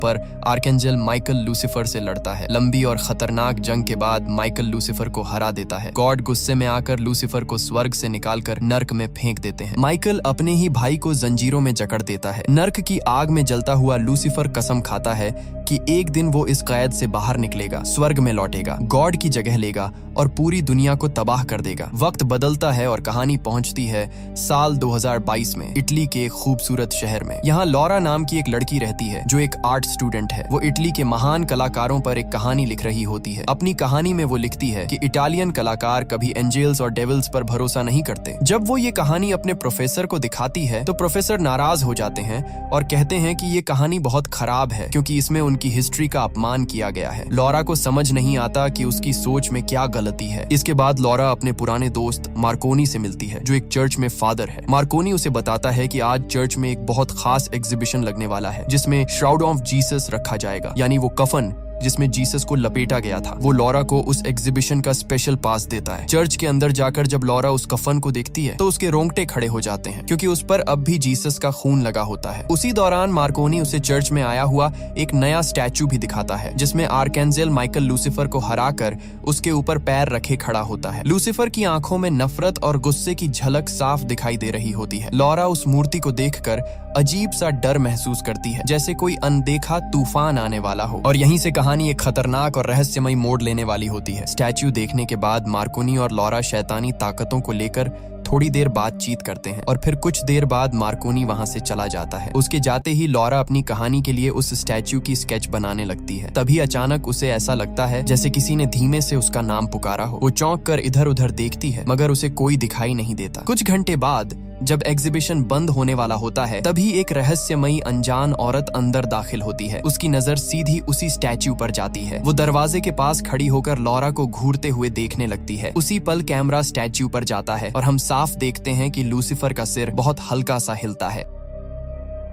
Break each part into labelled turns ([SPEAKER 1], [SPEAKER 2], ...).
[SPEAKER 1] पर archangel Michael Lucifer से लड़ता है। लंबी और खतरनाक जंग के बाद माइकल लूसीफर को हरा देता है। गॉड गुस्से में आकर लूसीफर को स्वर्ग से निकालकर नर्क में फेंक देते हैं। माइकल अपने ही भाई को जंजीरों में जकड़ देता है। नर्क की आग में जलता हुआ लूसीफर कसम खाता है कि एक दिन वो इस कैद से बाहर निकलेगा, स्वर्ग में लौटेगा, गॉड की जगह लेगा और पूरी दुनिया को तबाह कर देगा। वक्त बदलता है और कहानी पहुंचती है साल 2022 में इटली के खूबसूरत शहर में। यहाँ लॉरा नाम की एक लड़की रहती है जो एक आर्ट स्टूडेंट है। वो इटली के महान कलाकारों पर एक कहानी लिख रही होती है। अपनी कहानी में वो लिखती है कि इटालियन कलाकार कभी एंजल्स और डेविल्स पर भरोसा नहीं करते। जब वो ये कहानी अपने प्रोफेसर को दिखाती है तो प्रोफेसर नाराज हो जाते हैं और कहते हैं कि ये कहानी बहुत खराब है क्योंकि इसमें उनकी हिस्ट्री का अपमान किया गया है। लॉरा को समझ नहीं आता कि उसकी सोच में क्या गलती है। इसके बाद लॉरा अपने पुराने दोस्त मार्कोनी से मिलती है जो एक चर्च में फादर है। मार्कोनी उसे बताता है कि आज चर्च में एक बहुत खास एग्जीबिशन लगने वाला है जिसमें श्राउड ऑफ जीसस रखा जाएगा, यानी वो कफन जिसमें जीसस को लपेटा गया था। वो लॉरा को उस एग्जीबिशन का स्पेशल पास देता है। चर्च के अंदर जाकर जब लॉरा उस कफन को देखती है तो उसके रोंगटे खड़े हो जाते हैं क्योंकि उस पर अब भी जीसस का खून लगा होता है। उसी दौरान मार्कोनी उसे चर्च में आया हुआ एक नया स्टैचू भी दिखाता है जिसमें आर्कएंजल माइकल लूसीफर को हराकर उसके ऊपर पैर रखे खड़ा होता है। लूसीफर की आंखों में नफरत और गुस्से की झलक साफ दिखाई दे रही होती है। लॉरा उस मूर्ति को देखकर अजीब सा डर महसूस करती है, जैसे कोई अनदेखा तूफान आने वाला हो। और यहीं से कहानी एक खतरनाक और रहस्यमयी मोड़ लेने वाली होती है। स्टैच्यू देखने के बाद मार्कोनी और लॉरा शैतानी ताकतों को लेकर थोड़ी देर बातचीत करते हैं और फिर कुछ देर बाद मार्कोनी वहां से चला जाता है। उसके जाते ही लॉरा अपनी कहानी के लिए उस स्टैच्यू की स्केच बनाने लगती है। तभी अचानक उसे ऐसा लगता है जैसे किसी ने धीमे से उसका नाम पुकारा हो। वो चौंक कर इधर उधर देखती है मगर उसे कोई दिखाई नहीं देता। कुछ घंटे बाद जब एग्जीबिशन बंद होने वाला होता है तभी एक रहस्यमयी अनजान औरत अंदर दाखिल होती है। उसकी नजर सीधी उसी स्टैच्यू पर जाती है। वो दरवाजे के पास खड़ी होकर लॉरा को घूरते हुए देखने लगती है। उसी पल कैमरा स्टैच्यू पर जाता है और हम साफ देखते हैं कि लूसीफर का सिर बहुत हल्का सा हिलता है।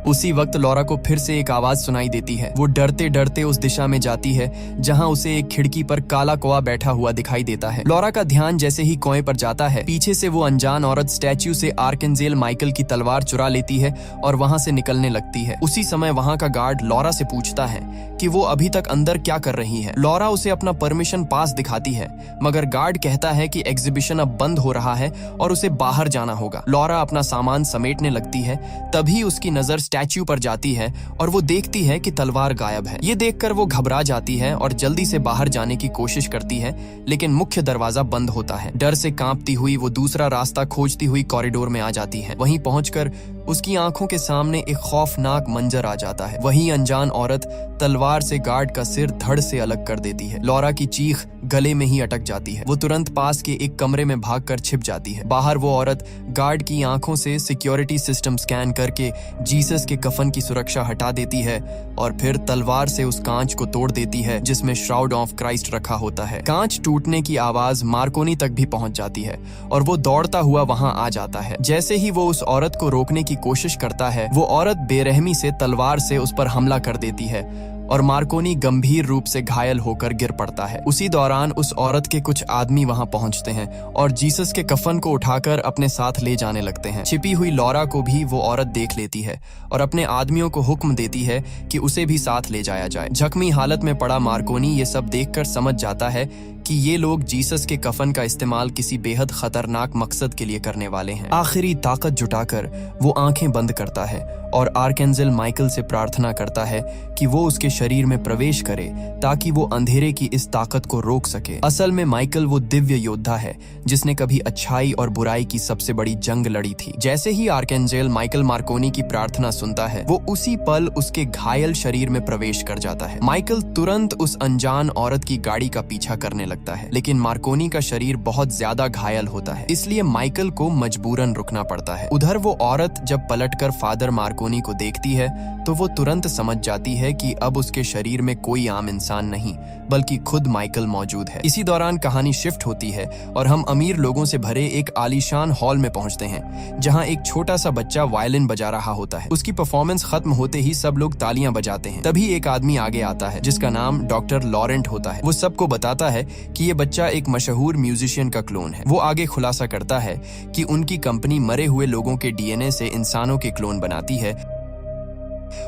[SPEAKER 1] उसी वक्त लॉरा को फिर से एक आवाज सुनाई देती है। वो डरते डरते उस दिशा में जाती है जहां उसे एक खिड़की पर काला कौवा बैठा हुआ दिखाई देता है। लॉरा का ध्यान जैसे ही कौवे पर जाता है पीछे से वो अनजान औरत स्टैच्यू से आर्कएंजल माइकल की तलवार चुरा लेती है और वहां से निकलने लगती है। उसी समय वहां का गार्ड लॉरा से पूछता है कि वो अभी तक अंदर क्या कर रही है। लॉरा उसे अपना परमिशन पास दिखाती है मगर गार्ड कहता है कि एग्जीबिशन अब बंद हो रहा है और उसे बाहर जाना होगा। लॉरा अपना सामान समेटने लगती है, तभी उसकी नजर स्टैच्यू पर जाती है और वो देखती है कि तलवार गायब है। ये देखकर वो घबरा जाती है और जल्दी से बाहर जाने की कोशिश करती है लेकिन मुख्य दरवाजा बंद होता है। डर से कांपती हुई वो दूसरा रास्ता खोजती हुई कॉरिडोर में आ जाती है। वहीं पहुंचकर उसकी आंखों के सामने एक खौफनाक मंजर आ जाता है। वही अनजान औरत तलवार से गार्ड का सिर धड़ से अलग कर देती है। लॉरा की चीख गले में ही अटक जाती है। वो तुरंत पास के एक कमरे में भागकर छिप जाती है। बाहर वो औरत गार्ड की आंखों से सिक्योरिटी सिस्टम स्कैन करके जीसस के कफन की सुरक्षा हटा देती है और फिर तलवार से उस कांच को तोड़ देती है जिसमें श्राउड ऑफ क्राइस्ट रखा होता है। कांच टूटने की आवाज मार्कोनी तक भी पहुंच जाती है और वो दौड़ता हुआ वहां आ जाता है। जैसे ही वो उस औरत को रोकने की कोशिश करता है वो औरत बेरहमी से तलवार से उस पर हमला कर देती है और मार्कोनी गंभीर रूप से घायल होकर गिर पड़ता है। उसी दौरान उस औरत के कुछ आदमी वहां पहुंचते हैं और जीसस के कफन को उठाकर अपने साथ ले जाने लगते हैं। छिपी हुई लॉरा को भी वो औरत देख लेती है और अपने आदमियों को हुक्म देती है कि उसे भी साथ ले जाया जाए। जख्मी हालत में पड़ा मार्कोनी ये सब देखकर समझ जाता है कि ये लोग जीसस के कफन का इस्तेमाल किसी बेहद खतरनाक मकसद के लिए करने वाले हैं। आखिरी ताकत जुटाकर वो आंखें बंद करता है और आर्कएंजल माइकल से प्रार्थना करता है कि वो उसके शरीर में प्रवेश करे ताकि वो अंधेरे की इस ताकत को रोक सके। असल में माइकल वो दिव्य योद्धा है जिसने कभी अच्छाई और बुराई की सबसे बड़ी जंग लड़ी थी। जैसे ही आर्कएंजल माइकल मार्कोनी की प्रार्थना सुनता है वो उसी पल उसके घायल शरीर में प्रवेश कर जाता है। माइकल तुरंत उस अनजान औरत की गाड़ी का पीछा करने लगता है लेकिन मार्कोनी का शरीर बहुत ज्यादा घायल होता है, इसलिए माइकल को मजबूरन रुकना पड़ता है। उधर वो औरत जब पलटकर फादर मार्कोनी को देखती है तो वो तुरंत समझ जाती है कि अब उसके शरीर में कोई आम इंसान नहीं बल्कि खुद माइकल मौजूद है। इसी दौरान कहानी शिफ्ट होती है और हम अमीर लोगों से भरे एक आलीशान हॉल में पहुंचते हैं जहां एक छोटा सा बच्चा वायलिन बजा रहा होता है। उसकी परफॉर्मेंस खत्म होते ही सब लोग तालियां बजाते हैं। तभी एक आदमी आगे आता है जिसका नाम डॉक्टर लॉरेंट होता है। वो सबको बताता है कि ये बच्चा एक मशहूर म्यूजिशियन का क्लोन है। वो आगे खुलासा करता है कि उनकी कंपनी मरे हुए लोगों के डीएनए से इंसानों के क्लोन बनाती है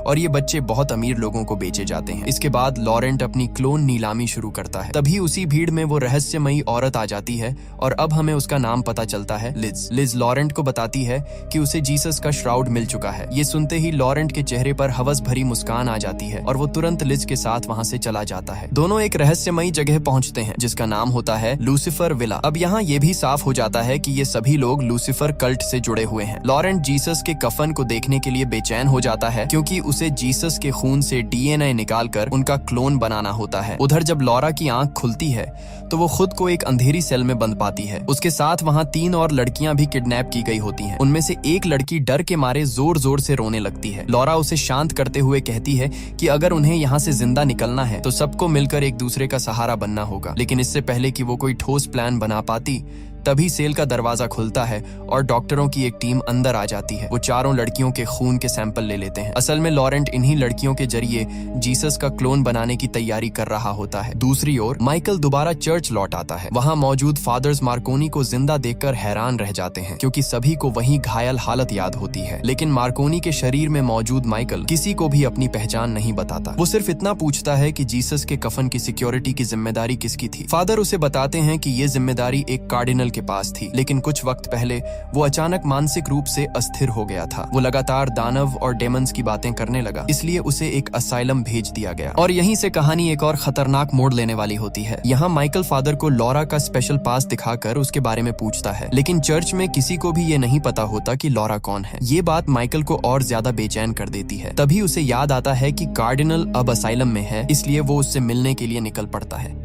[SPEAKER 1] और ये बच्चे बहुत अमीर लोगों को बेचे जाते हैं। इसके बाद लॉरेंट अपनी क्लोन नीलामी शुरू करता है। तभी उसी भीड़ में वो रहस्यमयी औरत आ जाती है और अब हमें उसका नाम पता चलता है, लिज। लिज लॉरेंट को बताती है कि उसे जीसस का श्राउड मिल चुका है। ये सुनते ही लॉरेंट के चेहरे पर हवस भरी मुस्कान आ जाती है और वो तुरंत लिज के साथ वहाँ से चला जाता है। दोनों एक रहस्यमयी जगह पहुँचते हैं जिसका नाम होता है लूसीफर विला। अब यहाँ ये भी साफ हो जाता है कि ये सभी लोग लूसीफर कल्ट से जुड़े हुए हैं। लॉरेंट जीसस के कफन को देखने के लिए बेचैन हो जाता है क्योंकि उसे जीसस के खून से डीएनए निकालकर उनका क्लोन बनाना होता है। उधर जब लॉरा की आंख खुलती है तो वो खुद को एक अंधेरी सेल में बंद पाती है। उसके साथ वहाँ 3 और लड़कियां भी किडनैप की गई होती हैं। उनमें से एक लड़की डर के मारे जोर जोर से रोने लगती है। लॉरा उसे शांत करते हुए कहती है कि अगर उन्हें यहाँ से जिंदा निकलना है तो सबको मिलकर एक दूसरे का सहारा बनना होगा। लेकिन इससे पहले कि वो कोई ठोस प्लान बना पाती, तभी सेल का दरवाजा खुलता है और डॉक्टरों की एक टीम अंदर आ जाती है। वो चारों लड़कियों के खून के सैंपल ले लेते हैं। असल में लॉरेंट इन्हीं लड़कियों के जरिए जीसस का क्लोन बनाने की तैयारी कर रहा होता है। दूसरी ओर माइकल दोबारा चर्च लौट आता है। वहाँ मौजूद फादर्स मार्कोनी को जिंदा देखकर हैरान रह जाते हैं क्योंकि सभी को वही घायल हालत याद होती है। लेकिन मार्कोनी के शरीर में मौजूद माइकल किसी को भी अपनी पहचान नहीं बताता। वो सिर्फ इतना पूछता है कि जीसस के कफन की सिक्योरिटी की जिम्मेदारी किसकी थी। फादर उसे बताते हैं कि ये जिम्मेदारी एक कार्डिनल के पास थी, लेकिन कुछ वक्त पहले वो अचानक मानसिक रूप से अस्थिर हो गया था। वो लगातार दानव और डेमन्स की बातें करने लगा, इसलिए उसे एक असाइलम भेज दिया गया। और यहीं से कहानी एक और खतरनाक मोड़ लेने वाली होती है। यहाँ माइकल फादर को लॉरा का स्पेशल पास दिखाकर उसके बारे में पूछता है, लेकिन चर्च में किसी को भी ये नहीं पता होता कि लॉरा कौन है। ये बात माइकल को और ज्यादा बेचैन कर देती है। तभी उसे याद आता है कि कार्डिनल अब असाइलम में है, इसलिए वो उससे मिलने के लिए निकल पड़ता है।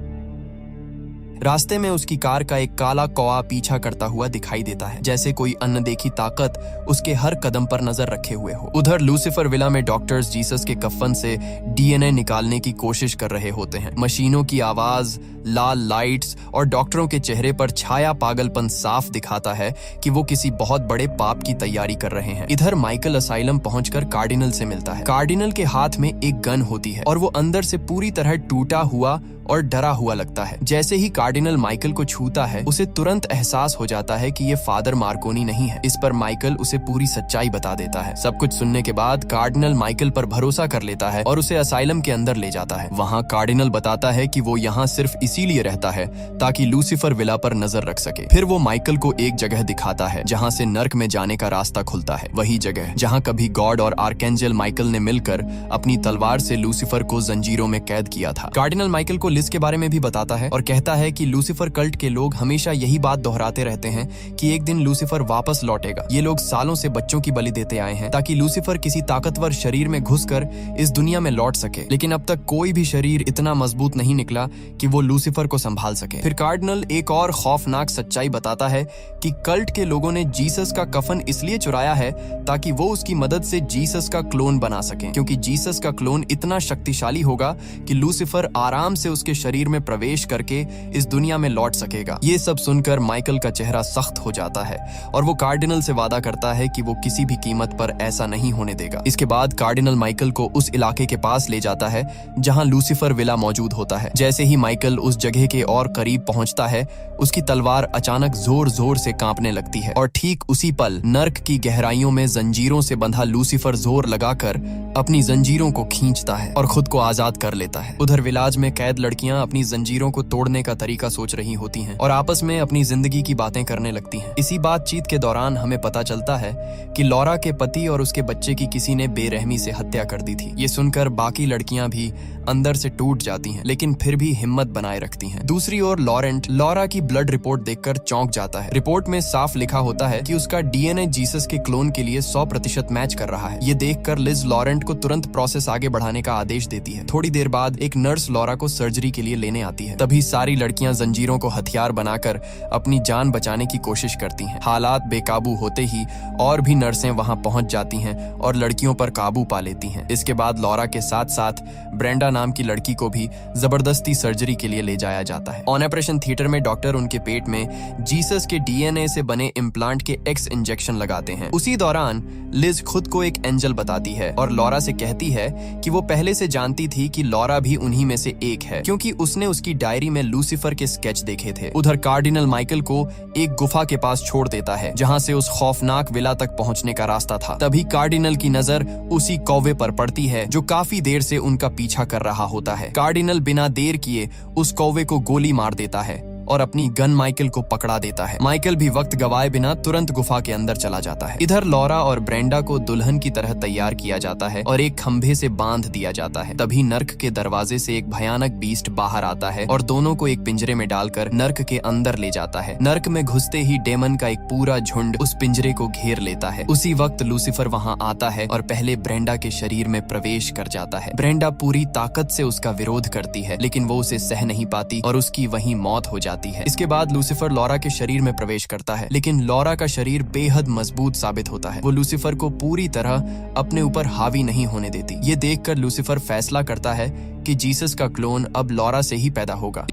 [SPEAKER 1] रास्ते में उसकी कार का एक काला कौआ पीछा करता हुआ दिखाई देता है, जैसे कोई अनदेखी ताकत उसके हर कदम पर नजर रखे हुए हो। उधर लूसीफर विला में डॉक्टर्स जीसस के कफन से डीएनए निकालने की कोशिश कर रहे होते हैं। मशीनों की आवाज, लाल लाइट्स और डॉक्टरों के चेहरे पर छाया पागलपन साफ दिखाता है कि वो किसी बहुत बड़े पाप की तैयारी कर रहे हैं। इधर माइकल असाइलम पहुंचकर कार्डिनल से मिलता है। कार्डिनल के हाथ में एक गन होती है और वो अंदर से पूरी तरह टूटा हुआ और डरा हुआ लगता है। जैसे ही कार्डिनल माइकल को छूता है, उसे तुरंत एहसास हो जाता है कि ये फादर मार्कोनी नहीं है। इस पर माइकल उसे पूरी सच्चाई बता देता है। सब कुछ सुनने के बाद कार्डिनल माइकल पर भरोसा कर लेता है और उसे असाइलम के अंदर ले जाता है। वहाँ कार्डिनल बताता है कि वो यहाँ सिर्फ इसीलिए रहता है ताकि लूसीफर विला पर नजर रख सके। फिर वो माइकल को एक जगह दिखाता है जहाँ से नर्क में जाने का रास्ता खुलता है। वही जगह जहाँ कभी गॉड और आर्केंजल माइकल ने मिलकर अपनी तलवार से लूसीफर को जंजीरों में कैद किया था। कार्डिनल माइकल को लिज के बारे में भी बताता है और कहता है कि लूसीफर कल्ट के लोग हमेशा यही बात दोहराते रहते हैं कि एक दिन लूसीफर वापस लौटेगा। ये लोग सालों से बच्चों की बलि देते आए हैं ताकि लूसीफर किसी ताकतवर शरीर में घुसकर इस दुनिया में लौट सके, लेकिन अब तक कोई भी शरीर इतना मजबूत नहीं निकला कि वो लूसीफर को संभाल सके। फिर कार्डिनल एक और खौफनाक सच्चाई बताता है कि कल्ट के लोगों ने जीसस का कफन इसलिए चुराया है ताकि वो उसकी मदद से जीसस का क्लोन बना सके, क्योंकि जीसस का क्लोन इतना शक्तिशाली होगा कि लूसीफर आराम से उसके शरीर में प्रवेश करके इस दुनिया में लौट सकेगा। ये सब सुनकर माइकल का चेहरा सख्त हो जाता है और वो कार्डिनल से वादा करता है कि वो किसी भी कीमत पर ऐसा नहीं होने देगा। इसके बाद कार्डिनल माइकल को उस इलाके के पास ले जाता है जहां लूसीफर विला मौजूद होता है। जैसे ही माइकल उस जगह के और करीब पहुंचता है, उसकी तलवार अचानक जोर जोर से कांपने लगती है और ठीक उसी पल नर्क की गहराइयों में जंजीरों से बंधा लूसीफर जोर लगाकर अपनी जंजीरों को खींचता है और खुद को आजाद कर लेता है। उधर विलाज में कैद लड़कियां अपनी जंजीरों को तोड़ने का तरीका सोच रही होती हैं और आपस में अपनी जिंदगी की बातें करने लगती हैं। इसी बातचीत के दौरान हमें पता चलता है कि लॉरा के पति और उसके बच्चे की किसी ने बेरहमी से हत्या कर दी थी। ये सुनकर बाकी लड़कियां भी अंदर से टूट जाती हैं, लेकिन फिर भी हिम्मत बनाए रखती हैं। दूसरी ओर लॉरेंट लॉरा की ब्लड रिपोर्ट देखकर चौंक जाता है। रिपोर्ट में साफ लिखा होता है कि उसका डीएनए जीसस के क्लोन के लिए 100% मैच कर रहा है। ये देखकर लिज लॉरेंट को तुरंत प्रोसेस आगे बढ़ाने का आदेश देती है। थोड़ी देर बाद एक नर्स लॉरा को सर्जरी के लिए लेने आती है। तभी सारी लड़कियां जंजीरों को हथियार बनाकर अपनी जान बचाने की कोशिश करती हैं। हालात बेकाबू होते ही और भी नर्सें वहां पहुंच जाती हैं और लड़कियों पर काबू पा लेती हैं। इसके बाद लॉरा के साथ साथ ब्रेंडा नाम की लड़की को भी जबरदस्ती सर्जरी के लिए ले जाया जाता है। ऑन ऑपरेशन थिएटर में डॉक्टर उनके पेट में जीसस के डीएनए से बने इम्प्लांट के एक्स इंजेक्शन लगाते हैं। उसी दौरान लिज खुद को एक एंजल बताती है और लॉरा से कहती है कि वो पहले से जानती थी कि लॉरा भी उन्हीं में से एक है, क्योंकि क्योंकि उसने उसकी डायरी में लूसीफर के स्केच देखे थे। उधर कार्डिनल माइकल को एक गुफा के पास छोड़ देता है जहां से उस खौफनाक विला तक पहुंचने का रास्ता था। तभी कार्डिनल की नजर उसी कौवे पर पड़ती है जो काफी देर से उनका पीछा कर रहा होता है। कार्डिनल बिना देर किए उस कौवे को गोली मार देता है और अपनी गन माइकल को पकड़ा देता है। माइकल भी वक्त गवाए बिना तुरंत गुफा के अंदर चला जाता है। इधर लॉरा और ब्रेंडा को दुल्हन की तरह तैयार किया जाता है और एक खंभे से बांध दिया जाता है। तभी नर्क के दरवाजे से एक भयानक बीस्ट बाहर आता है और दोनों को एक पिंजरे में डालकर नर्क के अंदर ले जाता है। नर्क में घुसते ही डेमन का एक पूरा झुंड उस पिंजरे को घेर लेता है। उसी वक्त लूसीफर वहां आता है और पहले ब्रेंडा के शरीर में प्रवेश कर जाता है। ब्रेंडा पूरी ताकत से उसका विरोध करती है लेकिन वो उसे सह नहीं पाती और उसकी वहीं मौत हो जाती है। इसके बाद लूसीफर लॉरा के शरीर में प्रवेश करता है लेकिन लॉरा का शरीर बेहद मजबूत साबित होता है। वो लूसीफर को पूरी तरह अपने ऊपर हावी नहीं होने देती। ये देखकर लूसीफर फैसला करता है कि जीसस का क्लोन अब लॉरा से ही पैदा होगा।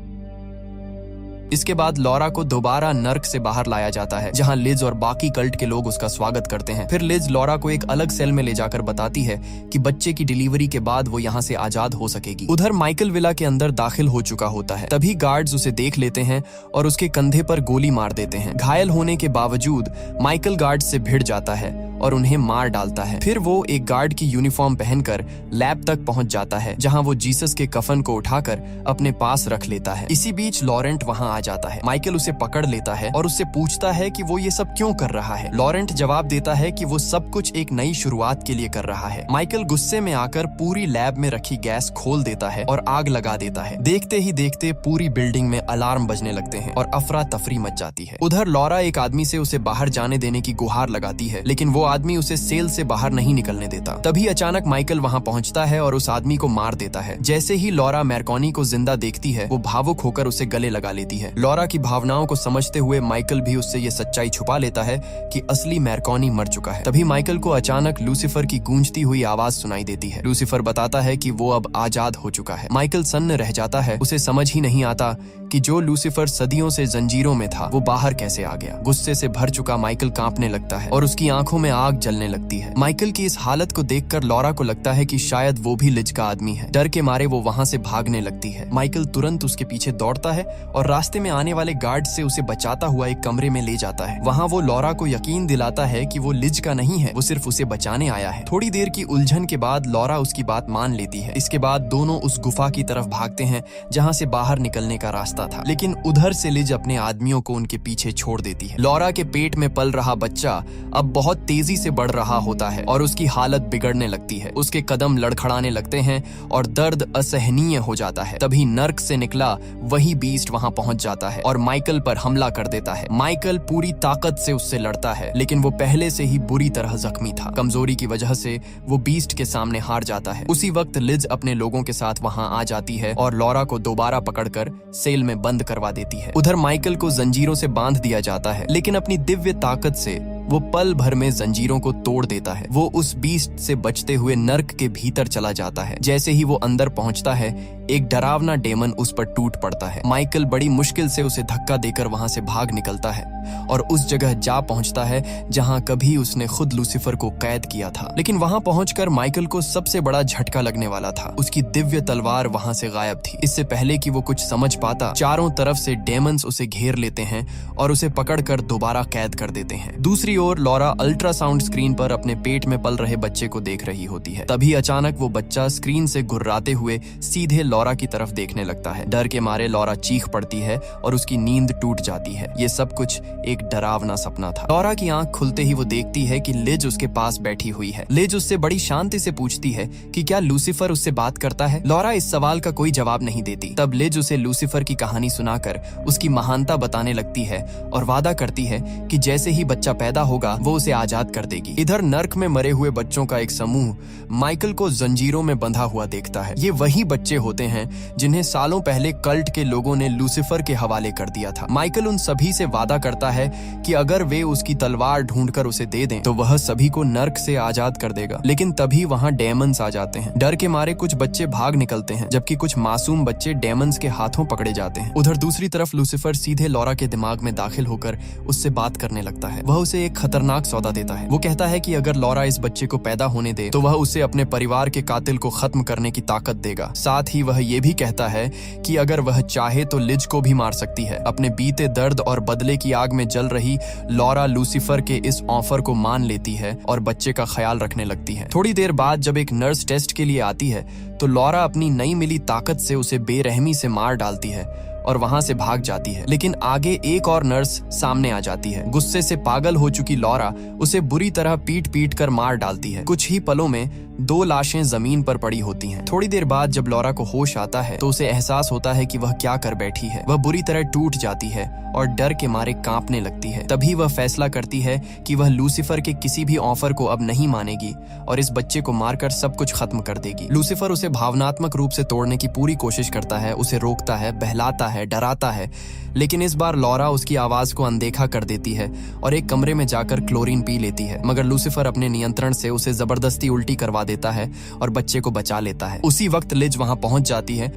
[SPEAKER 1] इसके बाद लॉरा को दोबारा नर्क से बाहर लाया जाता है जहां लिज और बाकी कल्ट के लोग उसका स्वागत करते हैं। फिर लिज लॉरा को एक अलग सेल में ले जाकर बताती है कि बच्चे की डिलीवरी के बाद वो यहाँ से आजाद हो सकेगी। उधर माइकल विला के अंदर दाखिल हो चुका होता है। तभी गार्ड्स उसे देख लेते हैं और उसके कंधे पर गोली मार देते हैं। घायल होने के बावजूद माइकल गार्ड से भिड़ जाता है और उन्हें मार डालता है। फिर वो एक गार्ड की यूनिफॉर्म पहनकर लैब तक पहुंच जाता है जहां वो जीसस के कफन को उठाकर अपने पास रख लेता है। इसी बीच लॉरेंट वहां आ जाता है। माइकल उसे पकड़ लेता है और उससे पूछता है कि वो ये सब क्यों कर रहा है। लॉरेंट जवाब देता है कि वो सब कुछ एक नई शुरुआत के लिए कर रहा है। माइकल गुस्से में आकर पूरी लैब में रखी गैस खोल देता है और आग लगा देता है। देखते ही देखते पूरी बिल्डिंग में अलार्म बजने लगते हैं और अफरा तफरी मच जाती है। उधर लॉरा एक आदमी से उसे बाहर जाने देने की गुहार लगाती है लेकिन वो आदमी उसे सेल से बाहर नहीं निकलने देता। तभी अचानक माइकल वहां पहुंचता है और उस आदमी को मार देता है। जैसे ही लॉरा मैरकॉनी को जिंदा देखती है वो भावुक होकर उसे गले लगा लेती है। लॉरा की भावनाओं को समझते हुए माइकल भी उससे ये सच्चाई छुपा लेता है कि असली मैरकॉनी मर चुका है। तभी माइकल को अचानक लूसीफर की गूंजती हुई आवाज सुनाई देती है। लूसीफर बताता है कि वो अब आजाद हो चुका है। माइकल सन्न रह जाता है। उसे समझ ही नहीं आता कि जो लूसीफर सदियों से जंजीरों में था वो बाहर कैसे आ गया। गुस्से से भर चुका माइकल कांपने लगता है और उसकी आंखों में आग जलने लगती है। माइकल की इस हालत को देखकर लॉरा को लगता है कि शायद वो भी लिज का आदमी है। डर के मारे वो वहां से भागने लगती है। माइकल तुरंत उसके पीछे दौड़ता है और रास्ते में आने वाले गार्ड से उसे बचाता हुआ एक कमरे में ले जाता है। वहां वो लॉरा को यकीन दिलाता है कि वो लिज का नहीं है, वो सिर्फ उसे बचाने आया है। थोड़ी देर की उलझन के बाद लॉरा उसकी बात मान लेती है। इसके बाद दोनों उस गुफा की तरफ भागते हैं जहां से बाहर निकलने का रास्ता था लेकिन उधर से लिज अपने आदमियों को उनके पीछे छोड़ देती है। लॉरा के पेट में पल रहा बच्चा अब बहुत तेजी से बढ़ रहा होता है और उसकी हालत बिगड़ने लगती है। उसके कदम लड़खड़ाने लगते हैं और दर्द असहनीय हो जाता है। तभी नर्क से निकला वही बीस्ट वहां पहुंच जाता है और माइकल पर हमला कर देता है। माइकल पूरी ताकत से उससे लड़ता है लेकिन वो पहले से ही बुरी तरह जख्मी था। कमजोरी की वजह से वो बीस्ट के सामने हार जाता है। उसी वक्त लिज अपने लोगों के साथ वहां आ जाती है और लॉरा को दोबारा पकड़कर सेल में बंद करवा देती है। उधर माइकल को जंजीरों से बांध दिया जाता है लेकिन अपनी दिव्य ताकत से वो पल भर में जंजीरों को तोड़ देता है। वो उस बीस्ट से बचते हुए नर्क के भीतर चला जाता है। जैसे ही वो अंदर पहुंचता है एक डरावना डेमन उस पर टूट पड़ता है। माइकल बड़ी मुश्किल से उसे धक्का देकर वहां से भाग निकलता है और उस जगह जा पहुंचता है जहां कभी उसने खुद लूसीफर को कैद किया था। लेकिन वहां पहुंचकर माइकल को सबसे बड़ा झटका लगने वाला था। उसकी दिव्य तलवार वहां से गायब थी। इससे पहले कि वो कुछ समझ पाता चारों तरफ से डेमन्स उसे घेर लेते हैं और उसे पकड़कर दोबारा कैद कर देते हैं। दूसरी ओर लॉरा अल्ट्रासाउंड स्क्रीन पर अपने पेट में पल रहे बच्चे को देख रही होती है। तभी अचानक वो बच्चा स्क्रीन से गुर्राते हुए सीधे लॉरा की तरफ देखने लगता है। डर के मारे लॉरा चीख पड़ती है और उसकी नींद टूट जाती है। ये सब कुछ एक डरावना सपना था। लॉरा की आंख खुलते ही वो देखती है कि लिज उसके पास बैठी हुई है। लिज उससे बड़ी शांति से पूछती है कि क्या लूसीफर उससे बात करता है। लॉरा इस सवाल का कोई जवाब नहीं देती। तब लिज उसे लूसीफर की कहानी सुनाकर उसकी महानता बताने लगती है और वादा करती है कि जैसे ही बच्चा पैदा होगा वो उसे आजाद कर देगी। इधर नर्क में मरे हुए बच्चों का एक समूह माइकल को जंजीरों में बंधा हुआ देखता है। ये वही बच्चे होते हैं जिन्हें सालों पहले कल्ट के लोगों ने लूसीफर के हवाले कर दिया था। माइकल उन सभी से वादा करता कहता है कि अगर वे उसकी तलवार ढूंढकर उसे दे दें तो वह सभी को नर्क से आजाद कर देगा। लेकिन तभी वहां डेमंस आ जाते हैं। डर के मारे कुछ बच्चे भाग निकलते हैं, जबकि कुछ मासूम बच्चे डेमंस के हाथों पकड़े जाते हैं। उधर दूसरी तरफ लूसीफर सीधे लॉरा के दिमाग में दाखिल होकर उससे बात करने लगता है। वह उसे एक खतरनाक सौदा देता है। वो कहता है कि अगर लॉरा इस बच्चे को पैदा होने दे तो वह उसे अपने परिवार के कातिल को खत्म करने की ताकत देगा। साथ ही वह ये भी कहता है कि अगर वह चाहे तो लिज को भी मार सकती है। अपने बीते दर्द और बदले की आग में जल रही लॉरा लूसीफर के इस ऑफर को मान लेती है और बच्चे का ख्याल रखने लगती है। थोड़ी देर बाद जब एक नर्स टेस्ट के लिए आती है तो लॉरा अपनी नई मिली ताकत से उसे बेरहमी से मार डालती है और वहां से भाग जाती है। लेकिन आगे एक और नर्स सामने आ जाती है। गुस्से से पागल हो चुकी लॉरा उसे बुरी तरह पीट पीट कर मार डालती है। कुछ ही पलों में 2 लाशें जमीन पर पड़ी होती हैं। थोड़ी देर बाद जब लॉरा को होश आता है तो उसे एहसास होता है कि वह क्या कर बैठी है। वह बुरी तरह टूट जाती है और डर के मारे कांपने लगती है। तभी वह फैसला करती है कि वह लूसीफर के किसी भी ऑफर को अब नहीं मानेगी और इस बच्चे को मारकर सब कुछ खत्म कर देगी। लूसीफर उसे भावनात्मक रूप से तोड़ने की पूरी कोशिश करता है, उसे रोकता है, बहलाता है, डराता है, लेकिन इस बार लॉरा उसकी आवाज को अनदेखा कर देती है और एक कमरे में जाकर क्लोरीन पी लेती है। मगर लूसीफर अपने नियंत्रण से उसे जबरदस्ती उल्टी करवा देता है और बच्चे को बचा लेता है। उसी वक्त लिज वहां पहुंच जाती है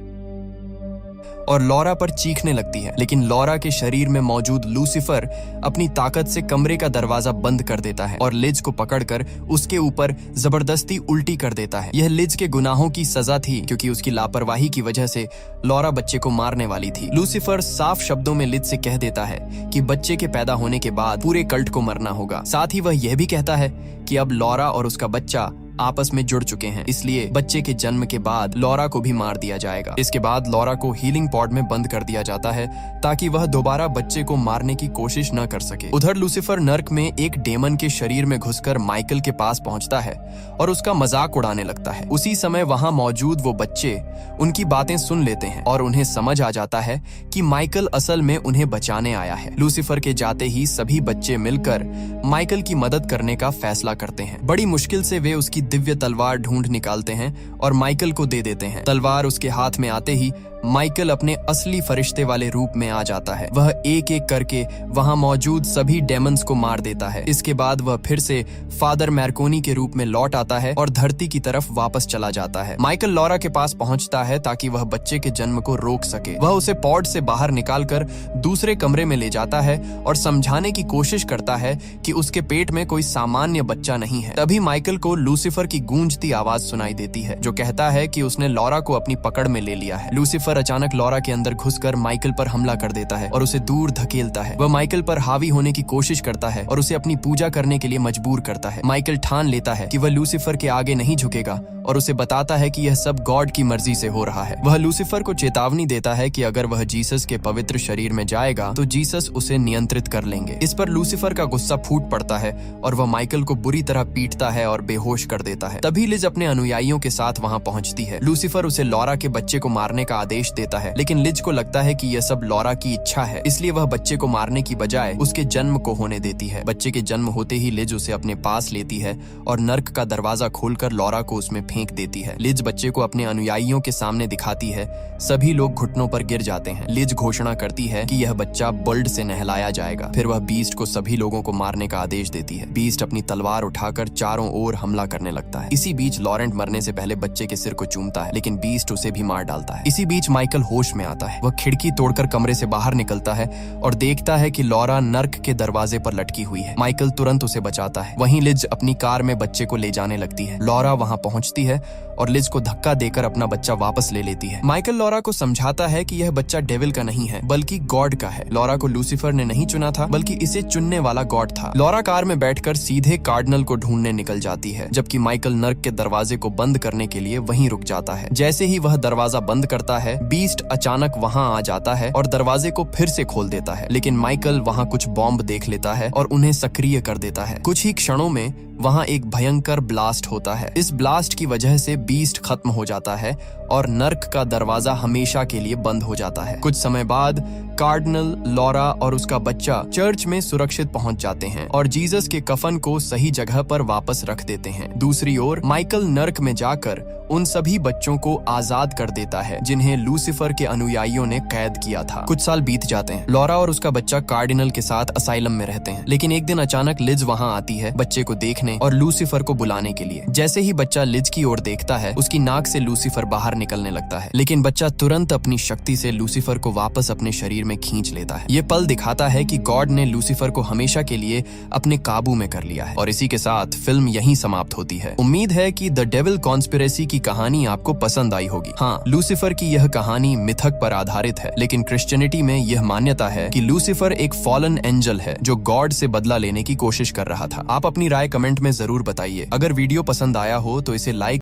[SPEAKER 1] और लॉरा पर चीखने लगती है, लेकिन लॉरा के शरीर में मौजूद लूसीफर अपनी ताकत से कमरे का दरवाजा बंद कर देता है और लिज को पकड़कर उसके ऊपर जबरदस्ती उल्टी कर देता है। यह लिज के गुनाहों की सजा थी, क्योंकि उसकी लापरवाही की वजह से लॉरा बच्चे को मारने वाली थी। लूसीफर साफ शब्दों में लिज से कह देता है कि बच्चे के पैदा होने के बाद पूरे कल्ट को मरना होगा। साथ ही वह यह भी कहता है कि अब लॉरा और उसका बच्चा आपस में जुड़ चुके हैं, इसलिए बच्चे के जन्म के बाद लॉरा को भी मार दिया जाएगा। इसके बाद लॉरा को हीलिंग पॉड में बंद कर दिया जाता है ताकि वह दोबारा बच्चे को मारने की कोशिश न कर सके। उधर लूसीफर नर्क में एक डेमन के शरीर में घुसकर माइकल के पास पहुंचता है और उसका मजाक उड़ाने लगता है। उसी समय वहां मौजूद वो बच्चे उनकी बातें सुन लेते हैं और उन्हें समझ आ जाता है कि माइकल असल में उन्हें बचाने आया है। लूसीफर के जाते ही सभी बच्चे मिलकर माइकल की मदद करने का फैसला करते हैं। बड़ी मुश्किल से वे उसकी दिव्य तलवार ढूंढ निकालते हैं और माइकल को दे देते हैं। तलवार उसके हाथ में आते ही माइकल अपने असली फरिश्ते वाले रूप में आ जाता है। वह एक एक करके वहां मौजूद सभी डेमन्स को मार देता है। इसके बाद वह फिर से फादर मैर्कोनी के रूप में लौट आता है और धरती की तरफ वापस चला जाता है। माइकल लॉरा के पास पहुंचता है ताकि वह बच्चे के जन्म को रोक सके। वह उसे पॉड से बाहर निकालकर दूसरे कमरे में ले जाता है और समझाने की कोशिश करता है कि उसके पेट में कोई सामान्य बच्चा नहीं है। तभी माइकल को लूसीफर की गूंजती आवाज सुनाई देती है जो कहता है कि उसने लॉरा को अपनी पकड़ में ले लिया है। लूसीफर अचानक लॉरा के अंदर घुसकर माइकल पर हमला कर देता है और उसे दूर धकेलता है। वह माइकल पर हावी होने की कोशिश करता है और उसे अपनी पूजा करने के लिए मजबूर करता है। माइकल ठान लेता है कि वह लूसीफर के आगे नहीं झुकेगा और उसे बताता है कि यह सब गॉड की मर्जी से हो रहा है। वह लूसीफर को चेतावनी देता है कि अगर वह जीसस के पवित्र शरीर में जाएगा तो जीसस उसे नियंत्रित कर लेंगे। इस पर लूसीफर का गुस्सा फूट पड़ता है और वह माइकल को बुरी तरह पीटता है और बेहोश कर देता है। तभी लिज अपने अनुयायियों के साथ वहां पहुंचती है। लूसीफर उसे लॉरा के बच्चे को मारने का आदेश देता है, लेकिन लिज को लगता है कि यह सब लॉरा की इच्छा है, इसलिए वह बच्चे को मारने की बजाय उसके जन्म को होने देती है। बच्चे के जन्म होते ही लिज उसे अपने पास लेती है और नर्क का दरवाजा खोलकर लॉरा को उसमें फेंक देती है। लिज बच्चे को अपने अनुयायियों के सामने दिखाती है। सभी लोग घुटनों पर गिर जाते हैं। लिज घोषणा करती है कि यह बच्चा ब्लड से नहलाया जाएगा। फिर वह बीस्ट को सभी लोगों को मारने का आदेश देती है। बीस्ट अपनी तलवार उठाकर चारों ओर हमला करने लगता है। इसी बीच लॉरेंट मरने से पहले बच्चे के सिर को चूमता है, लेकिन बीस्ट उसे भी मार डालता है। इसी बीच माइकल होश में आता है। वह खिड़की तोड़कर कमरे से बाहर निकलता है और देखता है कि लॉरा नर्क के दरवाजे पर लटकी हुई है। माइकल तुरंत उसे बचाता है। वहीं लिज अपनी कार में बच्चे को ले जाने लगती है। लॉरा वहां पहुंचती है और लिज को धक्का देकर अपना बच्चा वापस ले लेती है। माइकल लॉरा को समझाता है कि यह बच्चा डेविल का नहीं है बल्कि गॉड का है। लॉरा को लूसीफर ने नहीं चुना था बल्कि इसे चुनने वाला गॉड था। लॉरा कार में बैठकर सीधे कार्डिनल को ढूंढने निकल जाती है, जबकि माइकल नर्क के दरवाजे को बंद करने के लिए वहीं रुक जाता है। जैसे ही वह दरवाजा बंद करता है, बीस्ट अचानक वहां आ जाता है और दरवाजे को फिर से खोल देता है, लेकिन माइकल वहां कुछ बॉम्ब देख लेता है और उन्हें सक्रिय कर देता है। कुछ ही क्षणों में वहाँ एक भयंकर ब्लास्ट होता है। इस ब्लास्ट की वजह से बीस्ट खत्म हो जाता है और नर्क का दरवाजा हमेशा के लिए बंद हो जाता है। कुछ समय बाद कार्डिनल, लॉरा और उसका बच्चा चर्च में सुरक्षित पहुंच जाते हैं और जीसस के कफन को सही जगह पर वापस रख देते हैं। दूसरी ओर माइकल नर्क में जाकर उन सभी बच्चों को आजाद कर देता है जिन्हें लूसीफर के अनुयायियों ने कैद किया था। कुछ साल बीत जाते हैं। लॉरा और उसका बच्चा कार्डिनल के साथ असाइलम में रहते हैं, लेकिन एक दिन अचानक लिज वहां आती है बच्चे को देखने और लूसीफर को बुलाने के लिए। जैसे ही बच्चा लिज की ओर देखता है, उसकी नाक से लूसीफर बाहर निकलने लगता है, लेकिन बच्चा तुरंत अपनी शक्ति से लूसीफर को वापस अपने शरीर में खींच लेता है। ये पल दिखाता है कि गॉड ने लूसीफर को हमेशा के लिए अपने काबू में कर लिया है। और इसी के साथ फिल्म यहीं समाप्त होती है। उम्मीद है कि द डेविल कॉन्स्पिरेसी की कहानी आपको पसंद आई होगी। हाँ, लूसीफर की यह कहानी मिथक पर आधारित है, लेकिन क्रिश्चियनिटी में यह मान्यता है कि लूसीफर एक फॉलन एंजल है जो गॉड से बदला लेने की कोशिश कर रहा था। आप अपनी राय कमेंट में जरूर बताइए। अगर वीडियो पसंद आया हो तो इसे लाइक